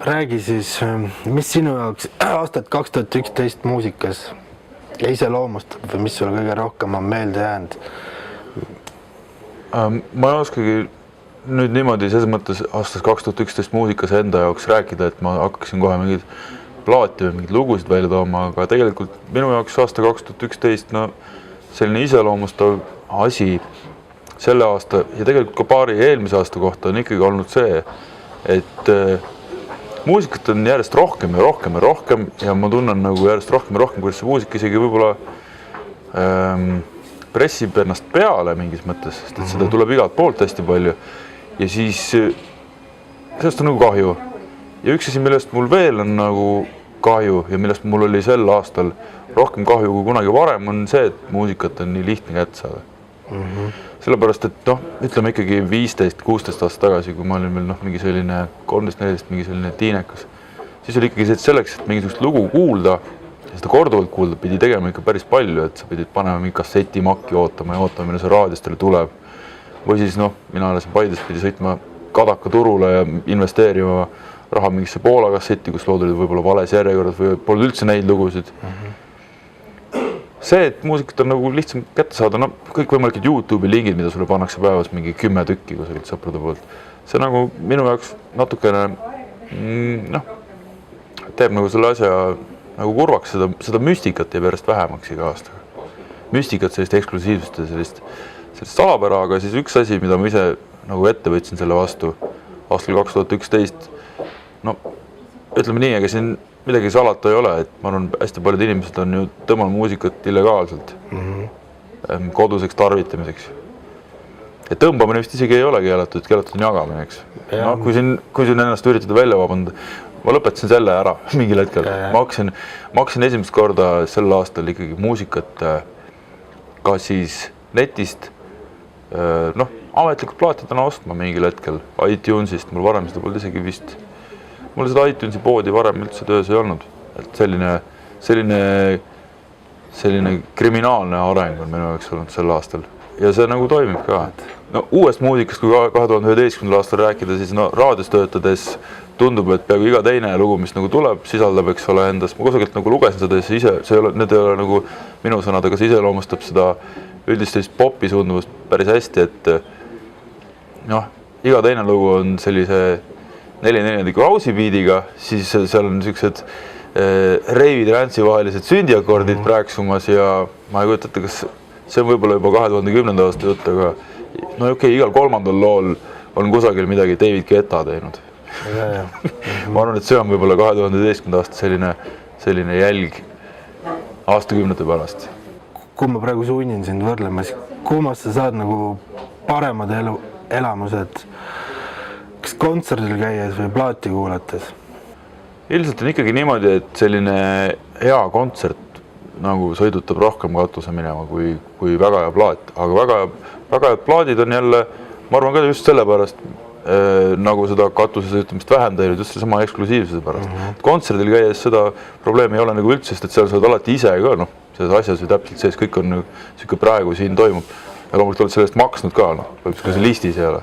räägi siis, mis sinu jaoks aastat 2011 muusikas iseloomustab või mis sulle kõige rohkem on meelde jäänud? Ma ei oskagi nüüd niimoodi selles mõttes aastast 2011 muusikas enda jaoks rääkida, et ma hakkasin kohe mingid plaati või mingid lugusid välja tooma, aga tegelikult minu jaoks aasta 2011 selline iseloomustav asi selle aasta ja tegelikult ka paari eelmise aasta kohta on ikkagi olnud see, et muusikat on järjest rohkem ja rohkem ja rohkem ja ma tunnen nagu järjest rohkem ja rohkem, kuidas see muusika isegi võib-olla pressib ennast peale mingis mõttes, sest et seda tuleb igalt poolt hästi palju ja siis sellest on nagu kahju. Ja üks asi, millest mul veel on nagu kahju ja millest mul oli sel aastal rohkem kahju kui kunagi varem, on see, et muusikat on nii lihtne kätte saada. Sellepärast, et ütleme ikkagi 15-16 aastat tagasi, kui ma olin veel mingi selline 13-14 mingi selline tiinekas, siis oli ikkagi selleks, et mingisugust lugu kuulda ja seda korduvalt kuulda, pidi tegema ikka päris palju, et sa pidid panema mingi kassetimakki ootama ja ootama, mille see raadiost teile tuleb. Või siis mina alasin Paides, pidi sõitma Kadaka turule ja investeerima raha mingisse Poola kasseti, kus lood olid võib-olla vales järjekorras või polnud üldse neid lugusid. See, et muusikat on nagu lihtsam kätte saada, kõikvõimalikud YouTube'i lingid, mida sulle pannakse päevas mingi 10 tükki kusagilt sõprade poolt. See nagu minu jaoks natukene teeb nagu selle asja nagu kurvaks, seda müstikat jääb järjest vähemaks iga aastaga. Müstikat, sellist eksklusiivsust ja sellist salapära, aga siis üks asi, mida ma ise nagu ette võtsin selle vastu aastal 2011, ütleme nii, aga siin midagi salata ei ole, et ma arvan, hästi paljud inimesed on ju tõmmanud muusikat illegaalselt koduseks tarvitamiseks. Ja tõmbamine vist isegi ei ole keelatud on jagamine, eks. Kui siin ennast üritada välja vabanda, ma lõpetasin selle ära mingil hetkel. Ma hakkasin esimest korda sel aastal ikkagi muusikat ka siis netist ametlikud plaatid ostma mingil hetkel iTunesist, mul varem seda polnud isegi vist. Mul seda iTunesi poodi varem üldse töös ei olnud. Et selline kriminaalne areng on minu jaoks olnud sel aastal. Ja see nagu toimib ka. Uuest muusikast, kui 2011. aastal rääkida, siis raadios töötades tundub, et peaaegu iga teine lugu, mis nagu tuleb, sisaldab, eks ole, endas. Ma kusagilt nagu lugesin seda ja need ei ole nagu minu sõnadega, see iseloomustab seda üldist sellist popi suundumust päris hästi, et iga teine lugu on sellise 4/4 house beatiga, siis seal on niisugused reivi transi vahelised sündiakordid praeksumas ja ma ei kujuta ette, kas see on võib-olla juba 2010. aasta jutt, aga igal kolmandal lool on kusagil midagi David Guetta teinud. Ma arvan, et see on võib-olla 2011. aasta selline jälg aastakümnete pärast. Kui ma praegu sunnin sind võrdlema, siis kummast sa saad nagu paremad elamused, kas kontserdil käies või plaati kuulates? Ilmselt on ikkagi niimoodi, et selline hea kontsert nagu sõidutab rohkem katuse minema kui väga hea plaat, aga väga head plaadid on jälle, ma arvan ka just selle pärast nagu seda katuse sõitumist vähem teinud, just sama eksklusiivsuse pärast. Kontserdil käies seda probleemi ei ole nagu üldse, sest et seal saad alati ise ka, selles asjas või täpselt sees, kõik on praegu siin toimub. Ja loomulikult oled sellest maksnud ka, võib-olla see listis ei ole.